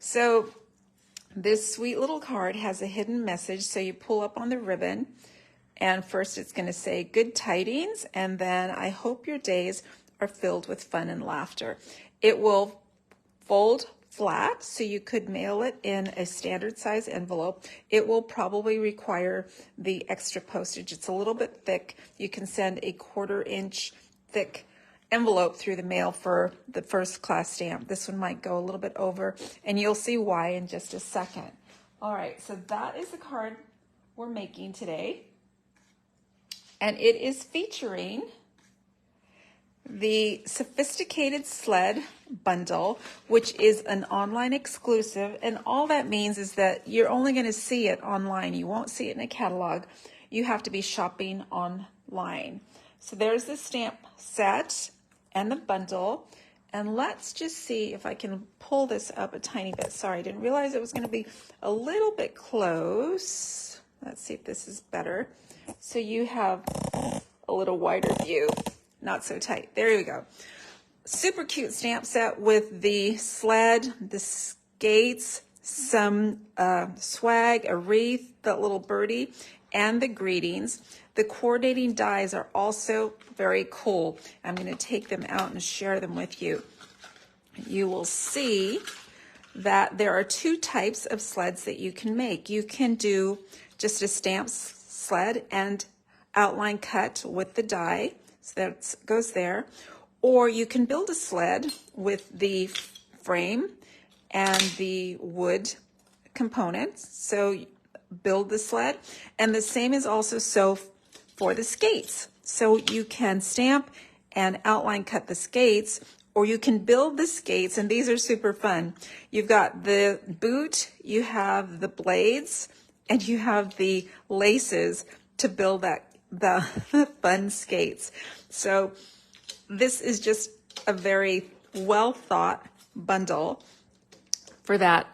So this sweet little card has a hidden message. So you pull up on the ribbon, and first it's going to say good tidings, and then I hope your days are filled with fun and laughter. It will fold flat, so you could mail it in a standard size envelope. It will probably require the extra postage. It's a little bit thick. You can send a 1/4 inch thick envelope through the mail for the first class stamp. This one might go a little bit over, and you'll see why in just a second. All right, so that is the card we're making today, and it is featuring the Sophisticated Sled bundle, which is an online exclusive, and all that means is that you're only going to see it online. You won't see it in a catalog. You have to be shopping online. So there's the stamp set and the bundle, and let's just see if I can pull this up a tiny bit. Sorry, I didn't realize it was going to be a little bit close. Let's see if this is better. So you have a little wider view. Not so tight. There you go. Super cute stamp set with the sled, the skates, some swag, a wreath, that little birdie, and the greetings. The coordinating dies are also very cool. I'm going to take them out and share them with you. You will see that there are 2 types of sleds that you can make. You can do just a stamp sled and outline cut with the die. So that goes there. Or you can build a sled with the frame and the wood components. So build the sled. And the same is also so for the skates. So you can stamp and outline cut the skates, or you can build the skates, and these are super fun. You've got the boot, you have the blades, and you have the laces to build the fun skates. So this is just a very well thought bundle for that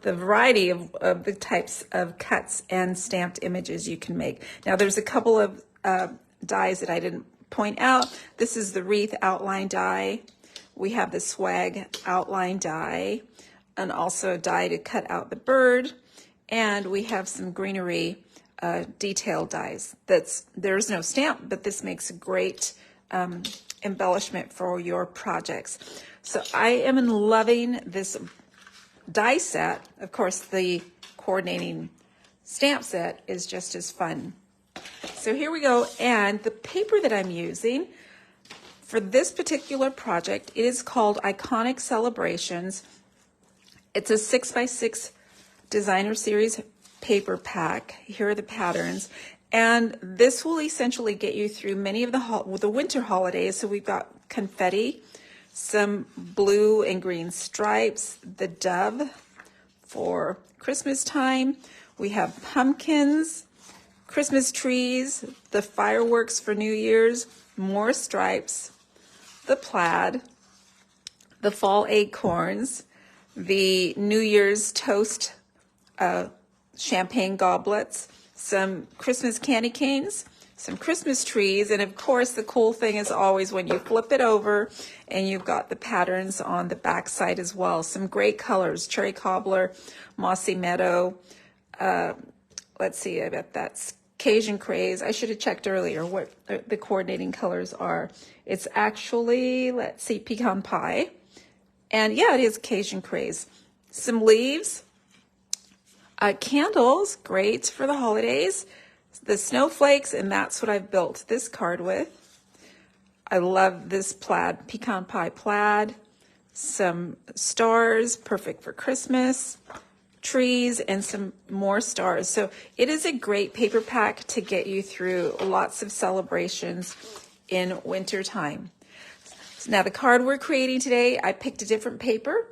the variety of the types of cuts and stamped images you can make. Now there's a couple of dies that I didn't point out. This is the wreath outline die. We have the swag outline die, and also a die to cut out the bird, and we have some greenery detail dies. There's no stamp, but this makes a great embellishment for your projects. So I am loving this die set. Of course, the coordinating stamp set is just as fun. So here we go, and the paper that I'm using for this particular project, it is called Iconic Celebrations. It's a 6x6 designer series paper pack. Here are the patterns, and this will essentially get you through many of the winter holidays. So we've got confetti, some blue and green stripes, the dove for Christmas time. We have pumpkins, Christmas trees, the fireworks for New Year's, more stripes, the plaid, the fall acorns, the New Year's toast champagne goblets, some Christmas candy canes, some Christmas trees, and of course the cool thing is always when you flip it over and you've got the patterns on the back side as well. Some great colors: cherry cobbler, mossy meadow, let's see, I bet that's Cajun craze. I should have checked earlier what the coordinating colors are. It's actually, let's see, pecan pie, and yeah, it is Cajun craze. Some leaves, candles, great for the holidays, the snowflakes, and that's what I've built this card with. I love this plaid, pecan pie plaid, some stars, perfect for Christmas, trees, and some more stars. So it is a great paper pack to get you through lots of celebrations in winter time. So now the card we're creating today, I picked a different paper,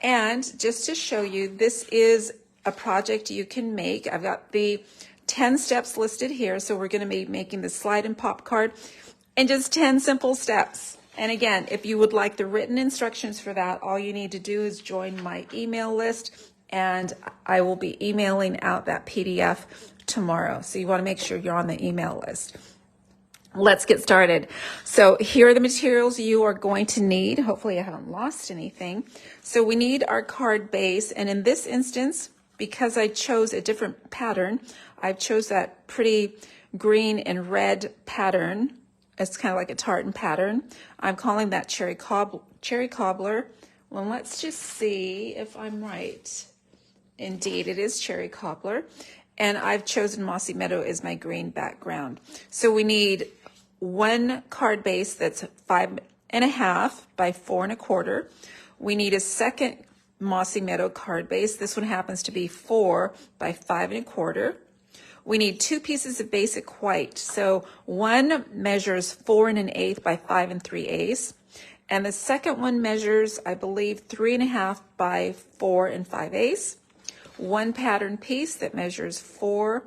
and just to show you, this is a project you can make. I've got the 10 steps listed here. So we're going to be making the slide and pop card in just 10 simple steps. And again, if you would like the written instructions for that, all you need to do is join my email list, and I will be emailing out that PDF tomorrow. So you want to make sure you're on the email list. Let's get started. So here are the materials you are going to need. Hopefully I haven't lost anything. So we need our card base, and in this instance, because I chose a different pattern, I've chose that pretty green and red pattern. It's kind of like a tartan pattern. I'm calling that cherry cobbler. Well, let's just see if I'm right. Indeed, it is cherry cobbler. And I've chosen Mossy Meadow as my green background. So we need one card base that's 5.5 by 4.25. We need a second Mossy Meadow card base. This one happens to be 4 by 5.25. We need 2 pieces of basic white. So one measures 4 1/8 by 5 3/8. And the second one measures, I believe, 3.5 by 4 5/8. One pattern piece that measures 4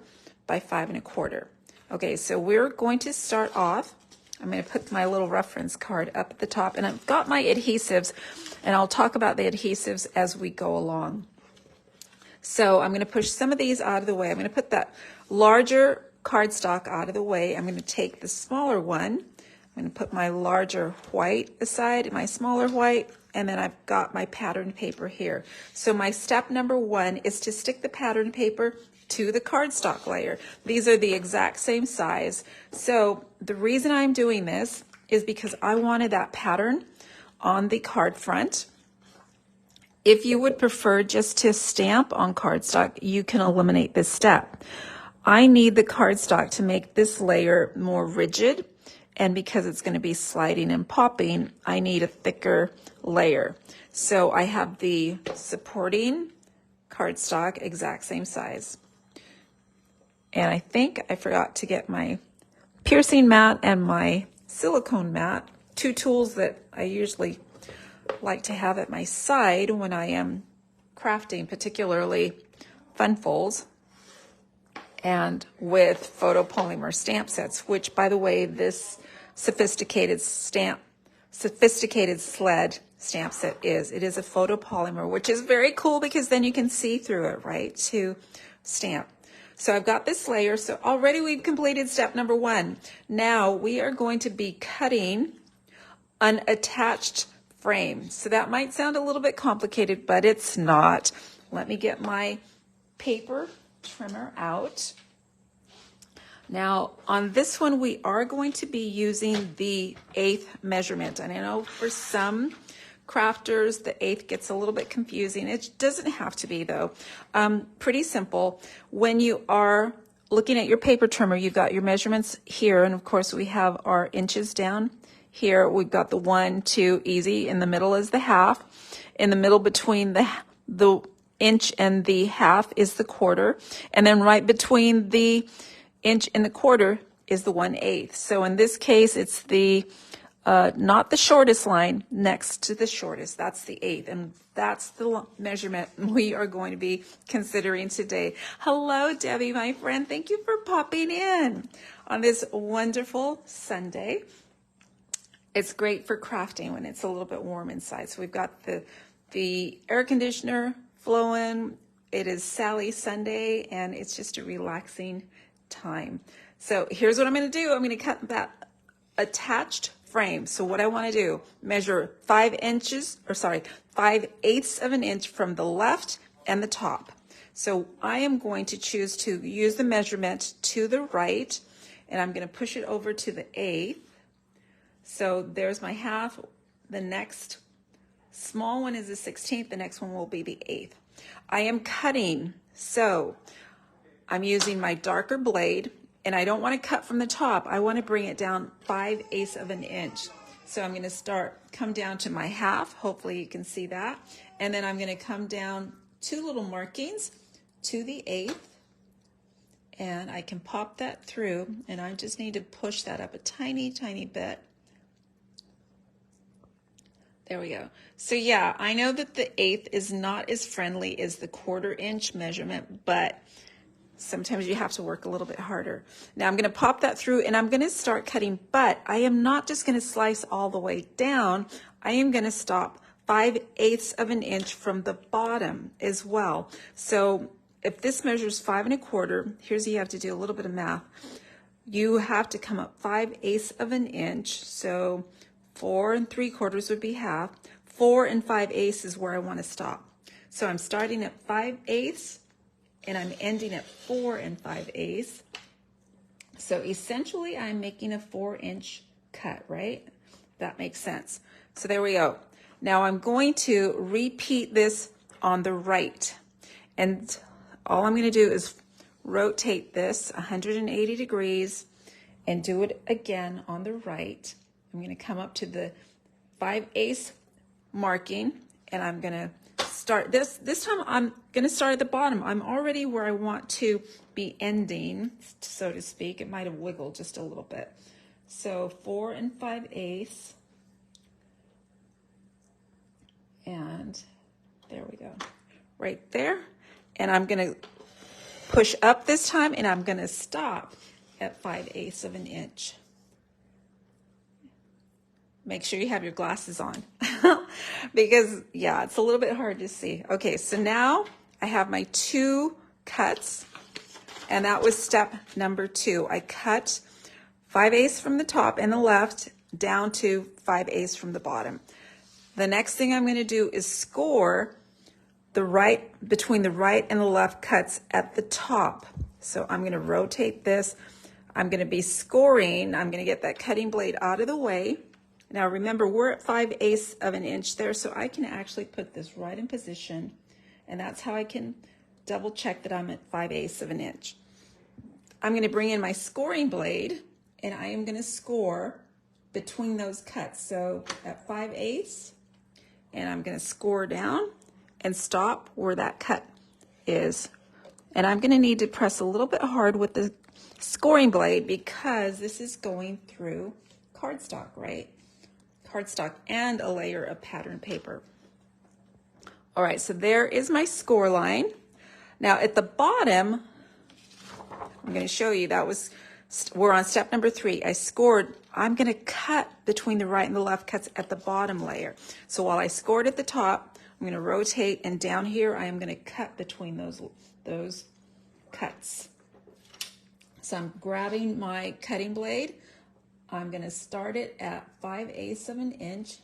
by 5.25. Okay, so we're going to start off. I'm going to put my little reference card up at the top, and I've got my adhesives, and I'll talk about the adhesives as we go along. So I'm going to push some of these out of the way. I'm going to put that larger cardstock out of the way. I'm going to take the smaller one. I'm going to put my larger white aside, my smaller white, and then I've got my pattern paper here. So my step number 1 is to stick the pattern paper to the cardstock layer. These are the exact same size. So the reason I'm doing this is because I wanted that pattern on the card front. If you would prefer just to stamp on cardstock, you can eliminate this step. I need the cardstock to make this layer more rigid, and because it's going to be sliding and popping, I need a thicker layer. So I have the supporting cardstock, exact same size. And I think I forgot to get my piercing mat and my silicone mat, 2 tools that I usually like to have at my side when I am crafting, particularly fun folds and with photopolymer stamp sets, which, by the way, this sophisticated sled stamp set is. It is a photopolymer, which is very cool because then you can see through it, right, to stamp. So I've got this layer. So already we've completed step number 1. Now we are going to be cutting an attached frame. So that might sound a little bit complicated, but it's not. Let me get my paper trimmer out. Now on this one we are going to be using the 1/8 measurement, and I know for some crafters the 1/8 gets a little bit confusing. It doesn't have to be, though. Pretty simple. When you are looking at your paper trimmer, you've got your measurements here, and of course we have our inches down here. We've got the 1, 2, easy. In the middle is the half. In the middle between the inch and the half is the quarter, and then right between the inch and the quarter is the 1/8. So in this case, it's the not the shortest line, next to the shortest. That's the 1/8, and that's the measurement we are going to be considering today. Hello, Debbie, my friend. Thank you for popping in on this wonderful Sunday. It's great for crafting when it's a little bit warm inside. So we've got the air conditioner flowing. It is Sally Sunday, and it's just a relaxing time. So here's what I'm going to do. I'm going to cut that attached frame. So what I want to do, measure 5/8 of an inch from the left and the top. So I am going to choose to use the measurement to the right, and I'm going to push it over to the 1/8. So there's my half. The next small one is the 16th. The next one will be the 1/8. I am cutting, so I'm using my darker blade, and I don't want to cut from the top. I want to bring it down 5/8 of an inch. So I'm going to come down to my half. Hopefully you can see that. And then I'm going to come down 2 little markings to the 1/8. And I can pop that through, and I just need to push that up a tiny, tiny bit. There we go. So yeah, I know that the 1/8 is not as friendly as the 1/4 inch measurement, but sometimes you have to work a little bit harder. Now I'm going to pop that through, and I'm going to start cutting, but I am not just going to slice all the way down. I am going to stop 5/8 of an inch from the bottom as well. So if this measures 5 1/4, here's, you have to do a little bit of math. you have to come up 5/8 of an inch. So 4 3/4 would be half. 4 5/8 is where I want to stop. So I'm starting at 5/8 and I'm ending at 4 5/8. So essentially I'm making a 4-inch cut, right? That makes sense. So there we go. Now I'm going to repeat this on the right. And all I'm going to do is rotate this 180 degrees and do it again on the right. I'm going to come up to the 5/8 marking and I'm going to start this time. I'm going to start at the bottom. I'm already where I want to be ending, so to speak. It might have wiggled just a little bit. So 4 5/8, and there we go, right there. And I'm going to push up this time, and I'm going to stop at 5/8 of an inch. Make sure you have your glasses on because, yeah, it's a little bit hard to see. Okay, so now I have my 2 cuts, and that was step number 2. I cut 5/8 from the top and the left down to 5/8 from the bottom. The next thing I'm going to do is score the right, between the right and the left cuts at the top. So I'm going to rotate this. I'm going to be scoring. I'm going to get that cutting blade out of the way. Now remember, we're at 5/8 of an inch there, so I can actually put this right in position, and that's how I can double check that I'm at 5/8 of an inch. I'm going to bring in my scoring blade, and I am going to score between those cuts. So at 5/8, and I'm going to score down and stop where that cut is. And I'm going to need to press a little bit hard with the scoring blade because this is going through cardstock, right? Cardstock and a layer of pattern paper. All right, so there is my score line. Now at the bottom, I'm going to show you, we're on step number 3. I scored. I'm going to cut between the right and the left cuts at the bottom layer. So while I scored at the top, I'm going to rotate, and down here I am going to cut between those cuts. So I'm grabbing my cutting blade. I'm going to start it at 5/8 of an inch,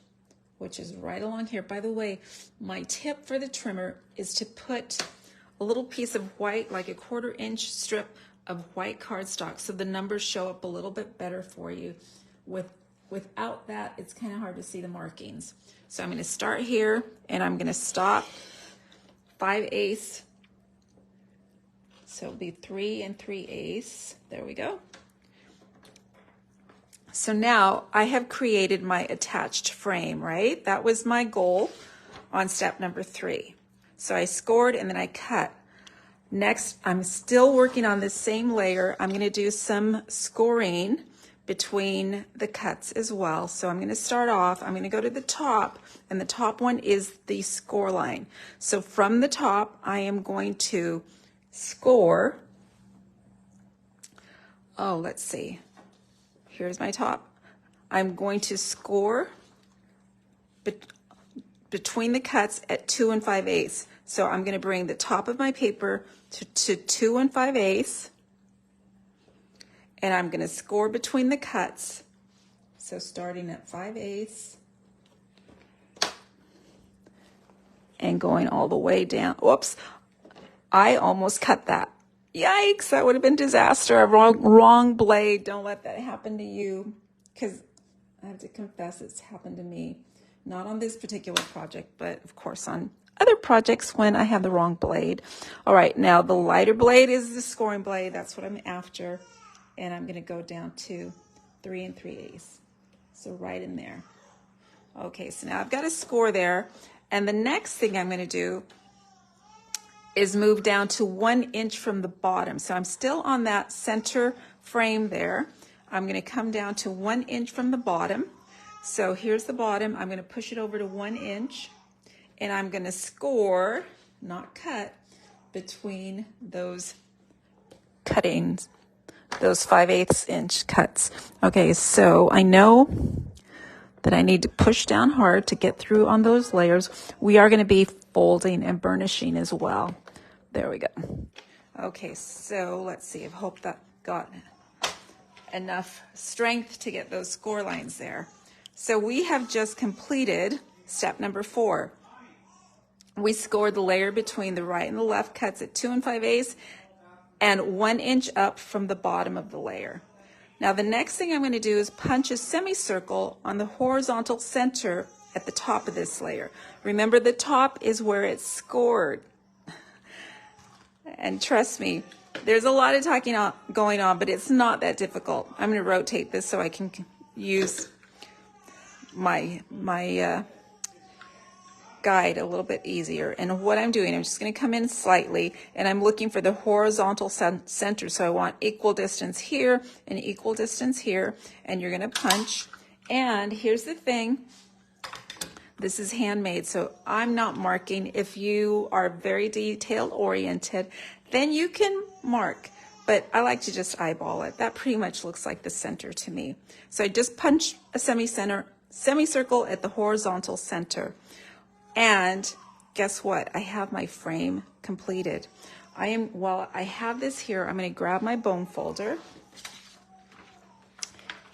which is right along here. By the way, my tip for the trimmer is to put a little piece of white, like a 1/4 inch strip of white cardstock, so the numbers show up a little bit better for you. Without that, it's kind of hard to see the markings. So I'm going to start here, and I'm going to stop 5/8. So it'll be 3 3/8. There we go. So now I have created my attached frame, right? That was my goal on step number 3. So I scored and then I cut. Next, I'm still working on this same layer. I'm going to do some scoring between the cuts as well. So I'm going to start off, I'm going to go to the top, and the top one is the score line. So from the top, I am going to score. Oh, let's see. Here's my top. I'm going to score between the cuts at 2 5/8. So I'm going to bring the top of my paper to 2 5/8, and I'm going to score between the cuts. So starting at 5/8 and going all the way down. Whoops, I almost cut that. Yikes, that would have been disaster. Wrong blade. Don't let that happen to you, because I have to confess it's happened to me. Not on this particular project, but of course on other projects when I have the wrong blade. All right, now the lighter blade is the scoring blade. That's what I'm after. And I'm going to go down to 3 3/8. So right in there. Okay, so now I've got a score there. And the next thing I'm going to do is move down to 1 inch from the bottom. So I'm still on that center frame there. I'm going to come down to 1 inch from the bottom. So here's the bottom. I'm going to push it over to 1 inch, and I'm going to score, not cut, between those cuttings, those 5/8 inch cuts. Okay, so I know that I need to push down hard to get through on those layers. We are going to be folding and burnishing as well. There we go. Okay, so let's see. I hope that got enough strength to get those score lines there. So we have just completed step number 4. We scored the layer between the right and the left cuts at 2 5/8 and 1 inch up from the bottom of the layer. Now the next thing I'm going to do is punch a semicircle on the horizontal center at the top of this layer. Remember, the top is where it's scored. And trust me, there's a lot of talking going on, but it's not that difficult. I'm going to rotate this so I can use my guide a little bit easier. And what I'm doing, I'm just going to come in slightly, and I'm looking for the horizontal center. So I want equal distance here and equal distance here, and you're going to punch. And here's the thing. This is handmade, so I'm not marking. If you are very detail oriented, then you can mark, but I like to just eyeball it. That pretty much looks like the center to me. So I just punch a semicircle at the horizontal center. And guess what? I have my frame completed. While I have this here, I'm going to grab my bone folder,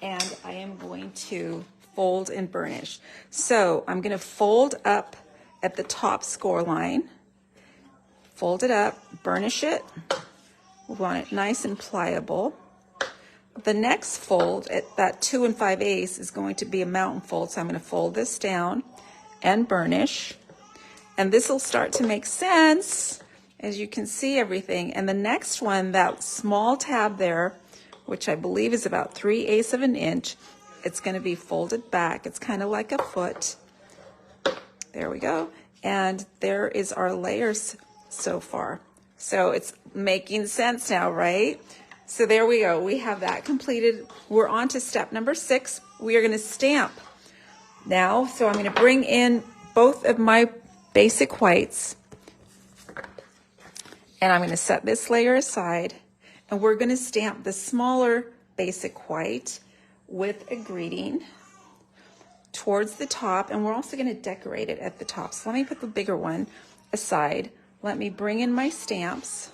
and I am going to fold and burnish. So I'm going to fold up at the top score line, fold it up, burnish it. We want it nice and pliable. The next fold at that 2 5/8 is going to be a mountain fold. So I'm going to fold this down and burnish. And this will start to make sense as you can see everything. And the next one, that small tab there, which I believe is about 3/8 of an inch, it's going to be folded back. It's kind of like a foot. There we go. And there is our layers so far. So it's making sense now, right? So there we go. We have that completed. We're on to step number 6. We are going to stamp now. So I'm going to bring in both of my basic whites, and I'm going to set this layer aside, and we're going to stamp the smaller basic white with a greeting towards the top, and we're also going to decorate it at the top. So let me put the bigger one aside. Let me bring in my stamps,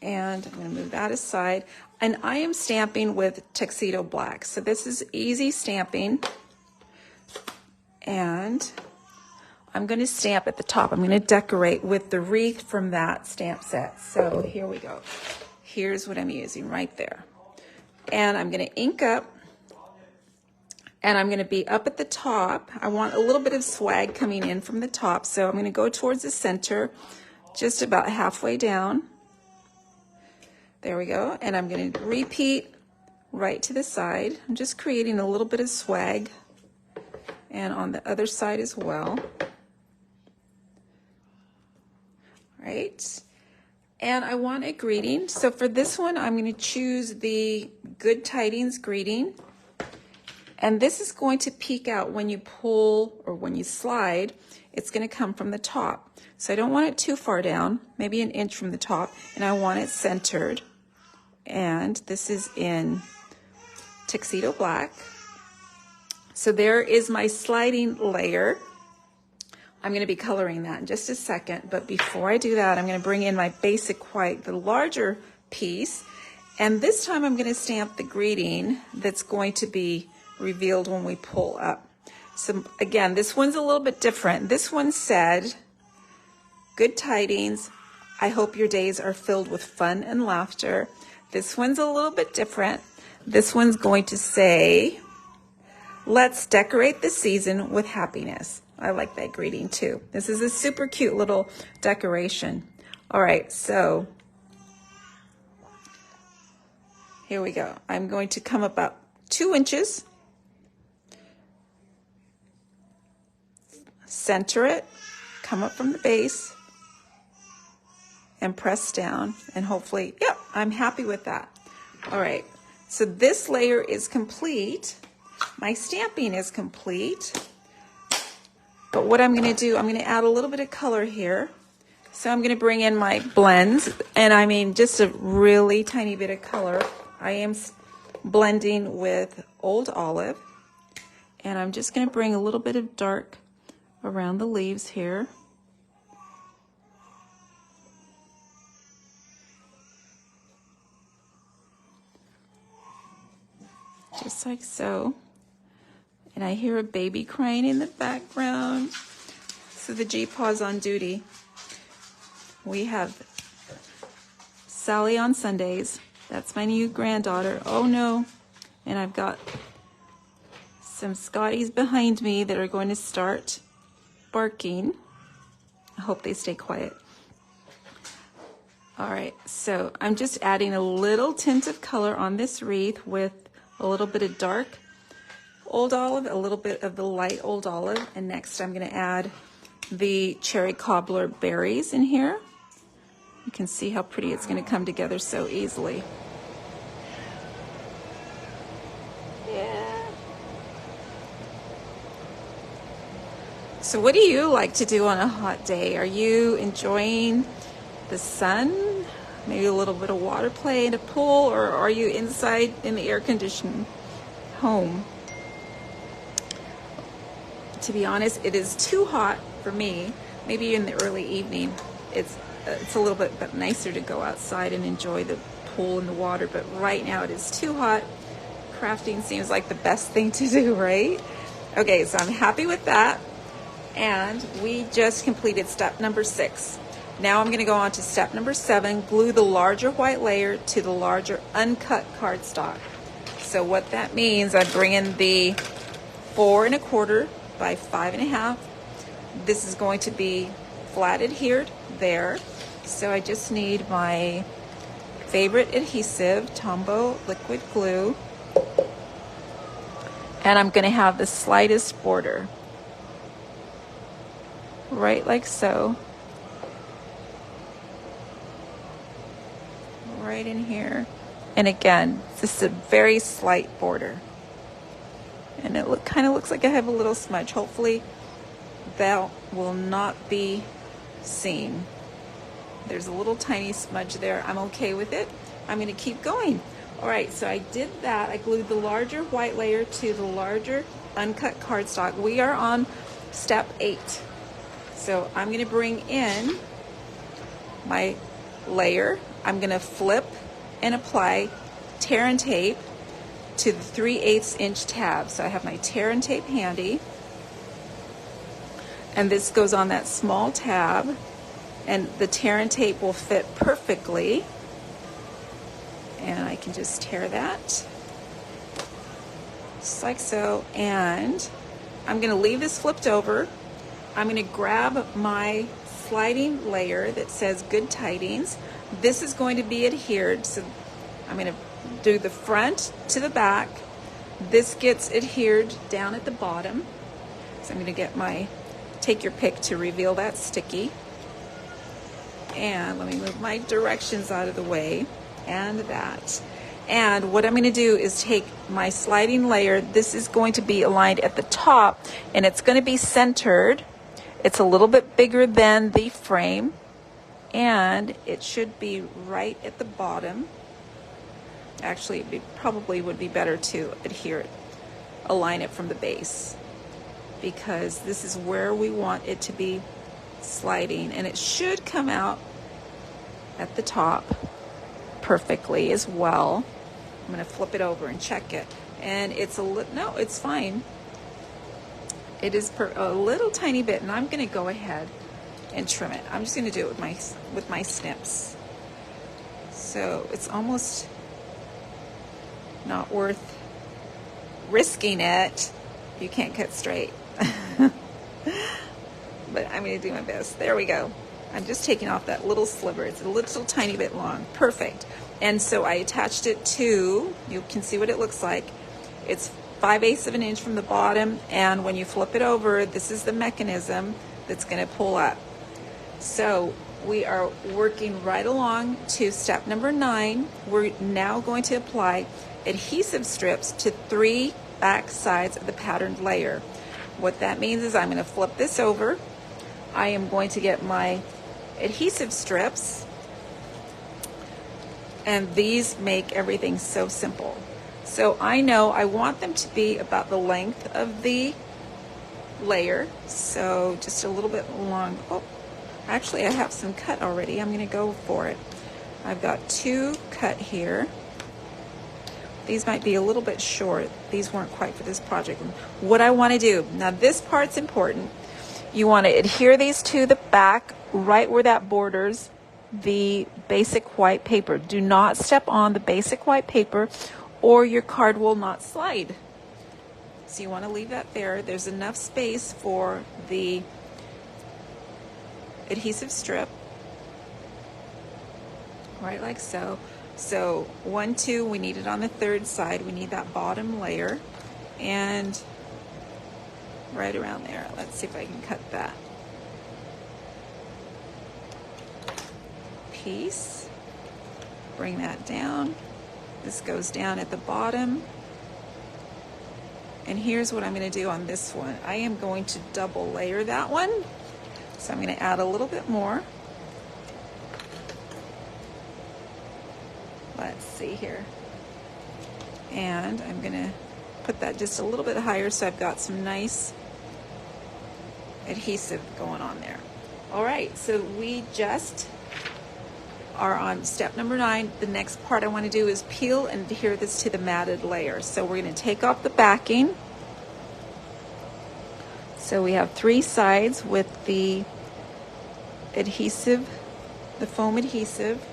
and I'm going to move that aside. And I am stamping with Tuxedo Black. So this is easy stamping, and I'm going to stamp at the top. I'm going to decorate with the wreath from that stamp set. So here we go. Here's what I'm using right there. And I'm going to ink up, and I'm going to be up at the top. I want a little bit of swag coming in from the top, so I'm going to go towards the center, just about halfway down. There we go. And I'm going to repeat right to the side. I'm just creating a little bit of swag, and on the other side as well. Right. And I want a greeting. So for this one, I'm going to choose the Good Tidings greeting. And this is going to peek out when you pull or when you slide. It's going to come from the top. So I don't want it too far down, maybe an inch from the top. And I want it centered. And this is in Tuxedo Black. So there is my sliding layer. I'm going to be coloring that in just a second, but before I do that, I'm going to bring in my basic white, the larger piece, and this time I'm going to stamp the greeting that's going to be revealed when we pull up. So again, this one's a little bit different. This one said, "Good tidings, I hope your days are filled with fun and laughter." This one's a little bit different. This one's going to say, "Let's decorate the season with happiness." I like that greeting too. This is a super cute little decoration. All right, so here we go. I'm going to come about 2 inches, center it, come up from the base, and press down, and hopefully, yep, I'm happy with that. All right, so this layer is complete. My stamping is complete. But what I'm going to do, I'm going to add a little bit of color here. So I'm going to bring in my blends, and I mean just a really tiny bit of color. I am blending with Old Olive, and I'm just going to bring a little bit of dark around the leaves here. just like so. And I hear a baby crying in the background. So the G-Paw's on duty. We have Sally on Sundays. That's my new granddaughter. Oh no. And I've got some Scotties behind me that are going to start barking. I hope they stay quiet. All right, so I'm just adding a little tint of color on this wreath with a little bit of dark Old Olive, a little bit of the light Old Olive, and next I'm going to add the cherry cobbler berries in here. You can see how pretty it's going to come together so easily. Yeah. So what do you like to do on a hot day? Are you enjoying the sun? Maybe a little bit of water play in a pool, or are you inside in the air-conditioned home? To be honest, it is too hot for me. Maybe in the early evening, it's a little bit nicer to go outside and enjoy the pool and the water, but right now it is too hot. Crafting seems like the best thing to do, right? Okay, so I'm happy with that. And we just completed step number 6. Now I'm going to go on to step number 7, glue the larger white layer to the larger uncut cardstock. So what that means, I bring in the 4 1/4 by 5 1/2. This is going to be flat adhered there. So I just need my favorite adhesive, Tombow liquid glue. And I'm going to have the slightest border. Right like so. Right in here. And again, this is a very slight border. And it kind of looks like I have a little smudge. Hopefully that will not be seen. There's a little tiny smudge there. I'm okay with it. I'm going to keep going. All right, so I did that. I glued the larger white layer to the larger uncut cardstock. We are on step 8. So I'm going to bring in my layer. I'm going to flip and apply tear and tape to the 3/8 inch tab. So I have my tear and tape handy. And this goes on that small tab. And the tear and tape will fit perfectly. And I can just tear that. Just like so. And I'm going to leave this flipped over. I'm going to grab my sliding layer that says Good Tidings. This is going to be adhered. So I'm going to do the front to the back. This gets adhered down at the bottom. So I'm going to get my, take your pick to reveal that sticky. And let me move my directions out of the way, and that. And what I'm going to do is take my sliding layer. This is going to be aligned at the top, and it's going to be centered. It's a little bit bigger than the frame, and it should be right at the bottom. Actually, it probably would be better to adhere it, align it from the base, because this is where we want it to be sliding, and it should come out at the top perfectly as well. I'm going to flip it over and check it, and it's no, it's fine. It is a little tiny bit, and I'm going to go ahead and trim it. I'm just going to do it with my snips. So it's almost not worth risking it. You can't cut straight. But I'm going to do my best. There we go. I'm just taking off that little sliver. It's a little tiny bit long. Perfect. And so I attached it to, you can see what it looks like. It's 5/8 of an inch from the bottom, and when you flip it over, this is the mechanism that's going to pull up. So we are working right along to step number 9. We're now going to apply adhesive strips to 3 back sides of the patterned layer. What that means is I'm going to flip this over. I am going to get my adhesive strips, and these make everything so simple. So I know I want them to be about the length of the layer, so just a little bit long. Oh, actually I have some cut already. I'm going to go for it. I've got 2 cut here. These might be a little bit short. These weren't quite for this project. What I want to do, now this part's important. You want to adhere these to the back right where that borders the basic white paper. Do not step on the basic white paper or your card will not slide. So you want to leave that there. There's enough space for the adhesive strip, right like so. So 1, 2, we need it on the third side. We need that bottom layer and right around there. Let's see if I can cut that piece. Bring that down. This goes down at the bottom. And here's what I'm going to do on this one. I am going to double layer that one. So I'm going to add a little bit more. Let's see here. And I'm going to put that just a little bit higher so I've got some nice adhesive going on there. All right, so we just are on step number 9. The next part I want to do is peel and adhere this to the matted layer. So we're going to take off the backing. So we have 3 sides with the adhesive, the foam adhesive.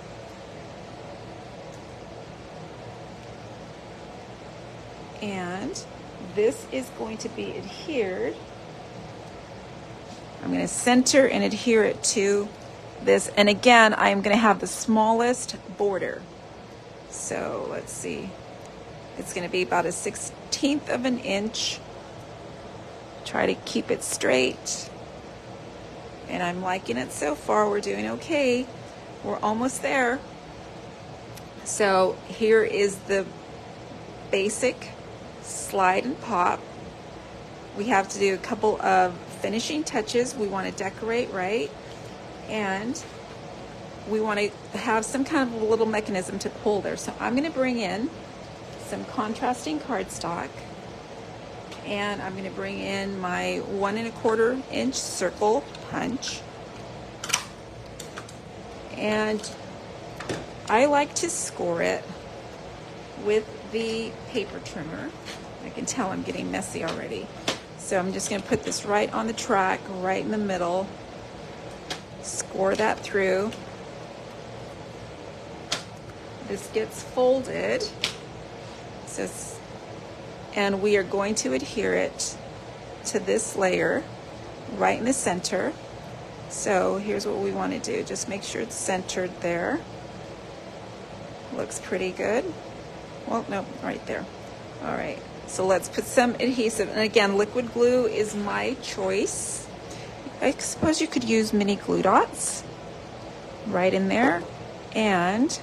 And this is going to be adhered. I'm going to center and adhere it to this. And again, I am going to have the smallest border. So let's see. It's going to be about a 1/16 of an inch. Try to keep it straight. And I'm liking it so far. We're doing okay. We're almost there. So here is the basic slide and pop. We have to do a couple of finishing touches. We want to decorate, right? And we want to have some kind of a little mechanism to pull there. So I'm going to bring in some contrasting cardstock, and I'm going to bring in my 1 1/4 inch circle punch. And I like to score it with the paper trimmer. I can tell I'm getting messy already. So I'm just going to put this right on the track, right in the middle. Score that through. This gets folded. So, and we are going to adhere it to this layer right in the center. So here's what we want to do. Just make sure it's centered there. Looks pretty good. Well, no, right there. All right. So let's put some adhesive. And again, liquid glue is my choice. I suppose you could use mini glue dots right in there. And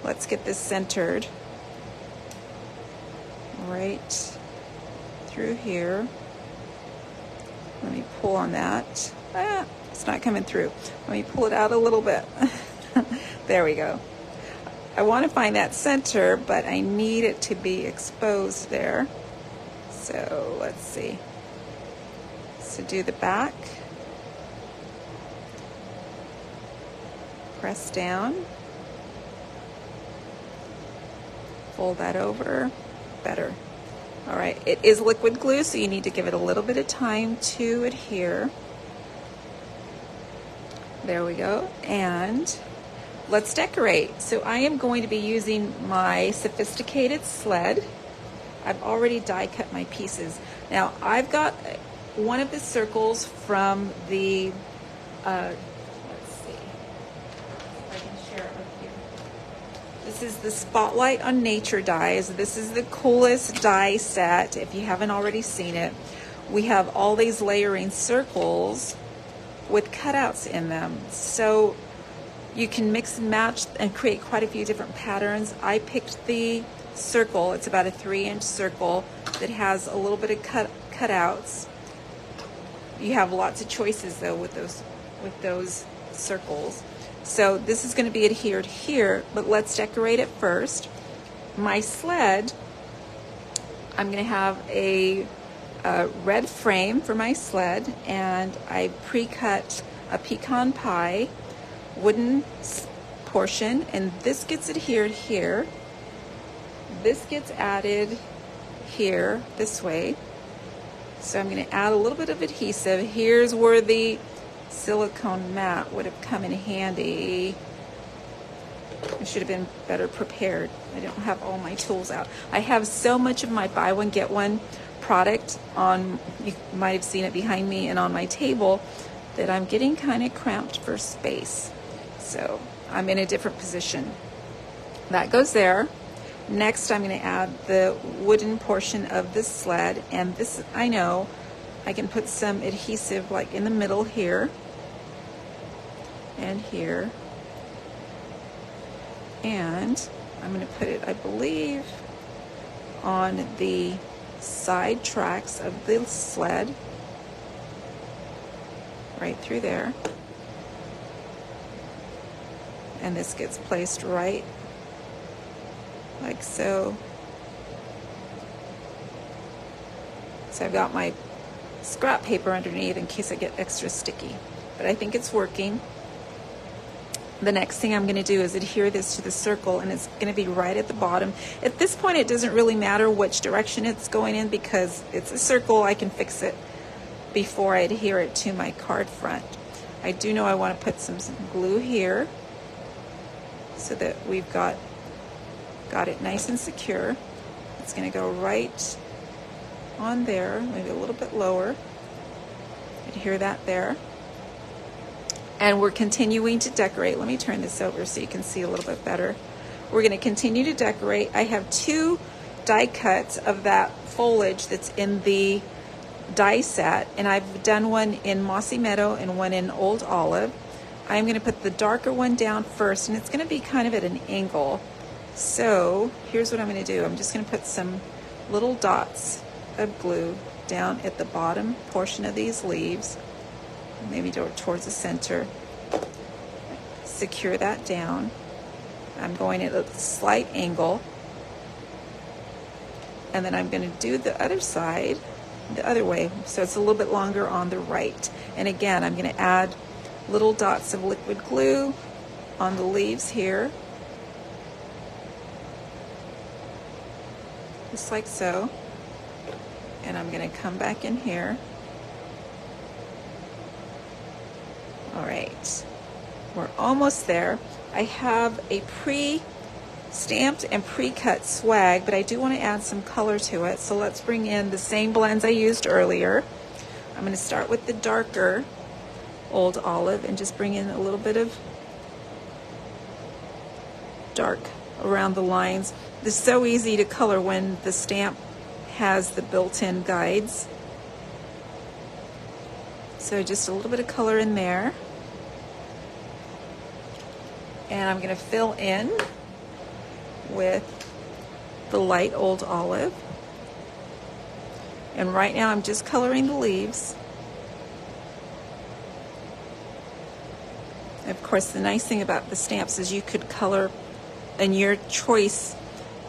let's get this centered right through here. Let me pull on that. It's not coming through. Let me pull it out a little bit. There we go. I want to find that center, but I need it to be exposed there. So let's see. So do the back. Press down. Fold that over. Better. All right, it is liquid glue, so you need to give it a little bit of time to adhere. There we go. And let's decorate. So I am going to be using my sophisticated sled. I've already die cut my pieces. Now I've got one of the circles from the, let's see if I can share it with you. This is the Spotlight on Nature dies. This is the coolest die set if you haven't already seen it. We have all these layering circles with cutouts in them. So you can mix and match and create quite a few different patterns. I picked the circle. It's about a 3-inch circle that has a little bit of cutouts. You have lots of choices though with those circles. So this is going to be adhered here, but let's decorate it first. My sled, I'm going to have a red frame for my sled, and I pre-cut a pecan pie wooden portion, and this gets adhered here. this gets added here this way. So I'm going to add a little bit of adhesive. Here's where the silicone mat would have come in handy. I should have been better prepared. I don't have all my tools out. I have so much of my buy one get one product on, you might have seen it behind me and on my table, that I'm getting kind of cramped for space. So I'm in a different position. That goes there. Next, I'm going to add the wooden portion of this sled, and this, I know I can put some adhesive like in the middle here and here, and I'm going to put it, I believe, on the side tracks of the sled, right through there, and this gets placed right like so. So I've got my scrap paper underneath in case I get extra sticky, but I think it's working. The next thing I'm going to do is adhere this to the circle, and it's going to be right at the bottom. At this point, it doesn't really matter which direction it's going in because it's a circle. I can fix it before I adhere it to my card front. I do know I want to put some glue here so that we've got it nice and secure. It's going to go right on there, maybe a little bit lower. Adhere that there. And we're continuing to decorate. Let me turn this over so you can see a little bit better. We're going to continue to decorate. I have 2 die cuts of that foliage that's in the die set, and I've done one in Mossy Meadow and one in Old Olive. I'm going to put the darker one down first, and it's going to be kind of at an angle. So here's what I'm going to do. I'm just going to put some little dots of glue down at the bottom portion of these leaves, maybe towards the center. Secure that down. I'm going at a slight angle, and then I'm going to do the other side the other way, so it's a little bit longer on the right. And again, I'm going to add little dots of liquid glue on the leaves here, just like so. And I'm going to come back in here. All right, we're almost there. I have a pre-stamped and pre-cut swag, but I do want to add some color to it. So let's bring in the same blends I used earlier. I'm going to start with the darker Old Olive and just bring in a little bit of dark around the lines. This is so easy to color when the stamp has the built-in guides. So just a little bit of color in there. And I'm going to fill in with the light Old Olive. And right now I'm just coloring the leaves. Of course, the nice thing about the stamps is you could color in your choice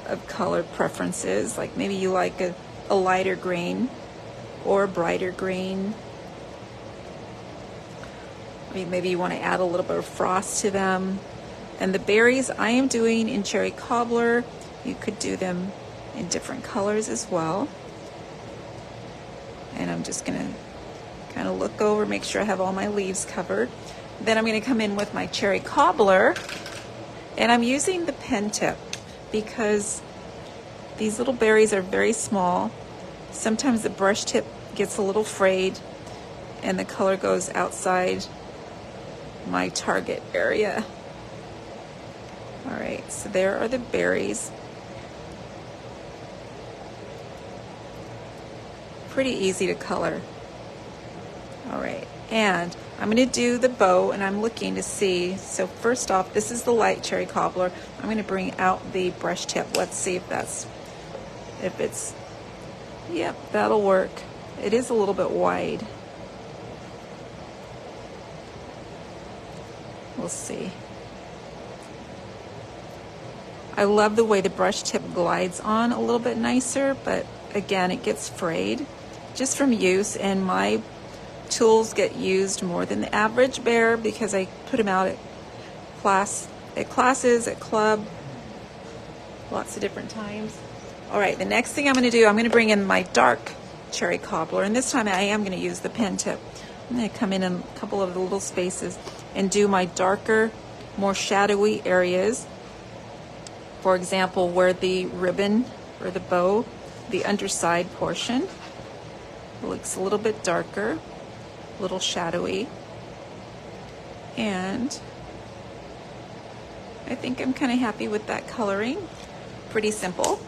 of color preferences. Like maybe you like a lighter green or a brighter green. Maybe you want to add a little bit of frost to them. And the berries I am doing in cherry cobbler. You could do them in different colors as well. And I'm just going to kind of look over, make sure I have all my leaves covered. Then I'm going to come in with my cherry cobbler, and I'm using the pen tip because these little berries are very small. Sometimes the brush tip gets a little frayed and the color goes outside my target area. All right, so there are the berries. Pretty easy to color. All right, and I'm going to do the bow, and I'm looking to see. So first off, this is the light cherry cobbler. I'm going to bring out the brush tip. Let's see if it's, yep, that'll work. It is a little bit wide. We'll see. I love the way the brush tip glides on a little bit nicer, but again, it gets frayed just from use, and my tools get used more than the average bear because I put them out at classes, at club, lots of different times. All right, the next thing I'm going to do, I'm going to bring in my dark cherry cobbler, and this time I am going to use the pen tip. I'm going to come in a couple of the little spaces and do my darker, more shadowy areas. For example, where the ribbon or the bow, the underside portion looks a little bit darker, a little shadowy. And I think I'm kind of happy with that coloring. Pretty simple.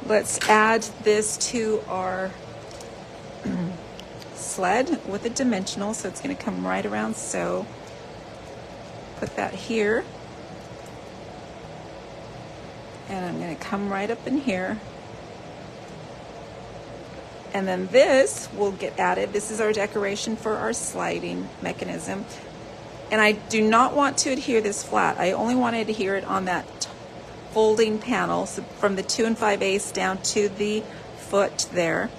Let's add this to our sled with a dimensional, so it's going to come right around so. Put that here. And I'm going to come right up in here. And then this will get added. This is our decoration for our sliding mechanism. And I do not want to adhere this flat. I only want to adhere it on that folding panel, so from the 2 5/8 down to the foot there.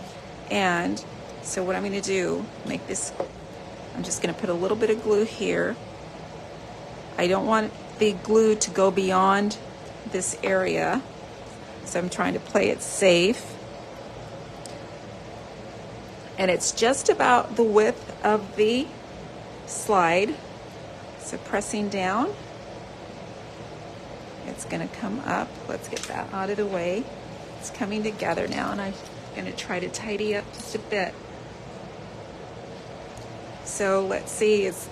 And so what I'm going to do, make this, I'm just going to put a little bit of glue here. I don't want the glue to go beyond this area, so I'm trying to play it safe. And it's just about the width of the slide. So pressing down, it's going to come up. Let's get that out of the way. It's coming together now, and I'm going to try to tidy up just a bit. So let's see, it's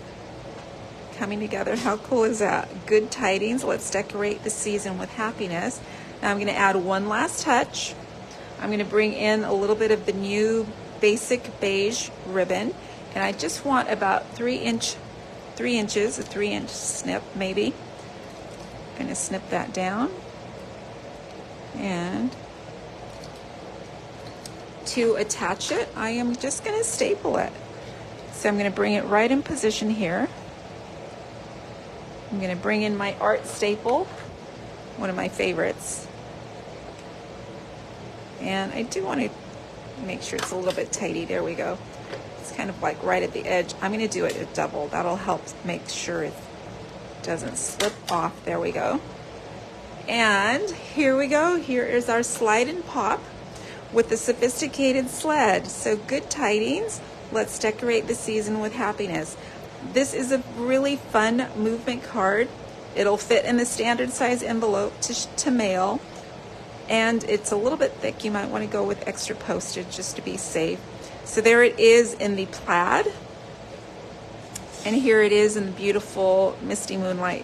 coming together. How cool is that? Good tidings. Let's decorate the season with happiness. Now I'm going to add one last touch. I'm going to bring in a little bit of the new basic beige ribbon, and I just want about 3 inches, a 3-inch snip maybe. I'm going to snip that down, and to attach it, I am just going to staple it. So I'm going to bring it right in position here. I'm going to bring in my art staple, one of my favorites. And I do want to make sure it's a little bit tidy. There we go. It's kind of like right at the edge. I'm going to do it a double. That'll help make sure it doesn't slip off. There we go. And here we go. Here is our slide and pop with the sophisticated sled. So good tidings. Let's decorate the season with happiness. This is a really fun movement card. It'll fit in the standard size envelope to mail. And it's a little bit thick. You might want to go with extra postage just to be safe. So there it is in the plaid. And here it is in the beautiful misty moonlight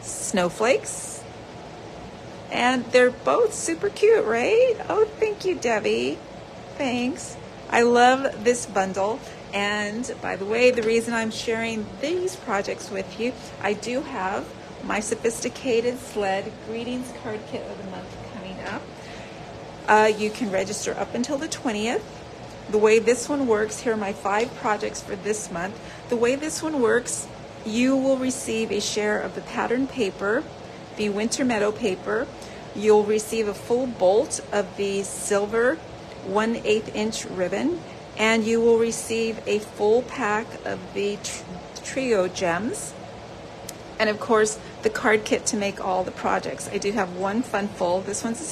snowflakes. And they're both super cute, right? Oh, thank you, Debbie. Thanks. I love this bundle. And by the way, the reason I'm sharing these projects with you, I do have my sophisticated sled greetings card kit of the month coming up. You can register up until the 20th. The way this one works, here are my 5 projects for this month. The way this one works, you will receive a share of the pattern paper, the winter meadow paper. You'll receive a full bolt of the silver 1/8 inch ribbon, and you will receive a full pack of the trio gems, and of course the card kit to make all the projects. I do have one fun full. This one's a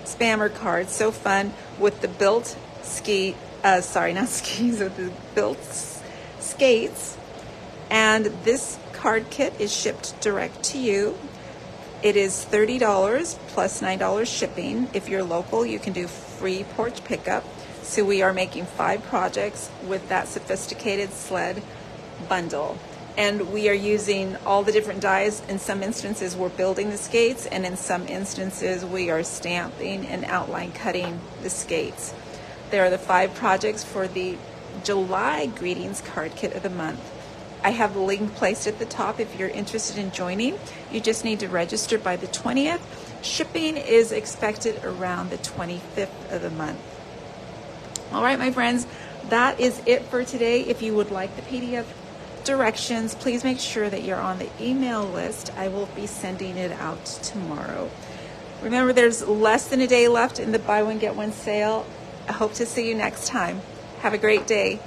spammer card, so fun, with the built with the built skates. And this card kit is shipped direct to you. It is $30 plus $9 shipping. If you're local, you can do free porch pickup. So we are making 5 projects with that sophisticated sled bundle. And we are using all the different dies. In some instances, we're building the skates, and in some instances, we are stamping and outline cutting the skates. There are the 5 projects for the July greetings card kit of the month. I have the link placed at the top if you're interested in joining. You just need to register by the 20th. Shipping is expected around the 25th of the month. All right, my friends, that is it for today. If you would like the PDF directions, please make sure that you're on the email list. I will be sending it out tomorrow. Remember, there's less than a day left in the buy one get one sale. I hope to see you next time. Have a great day.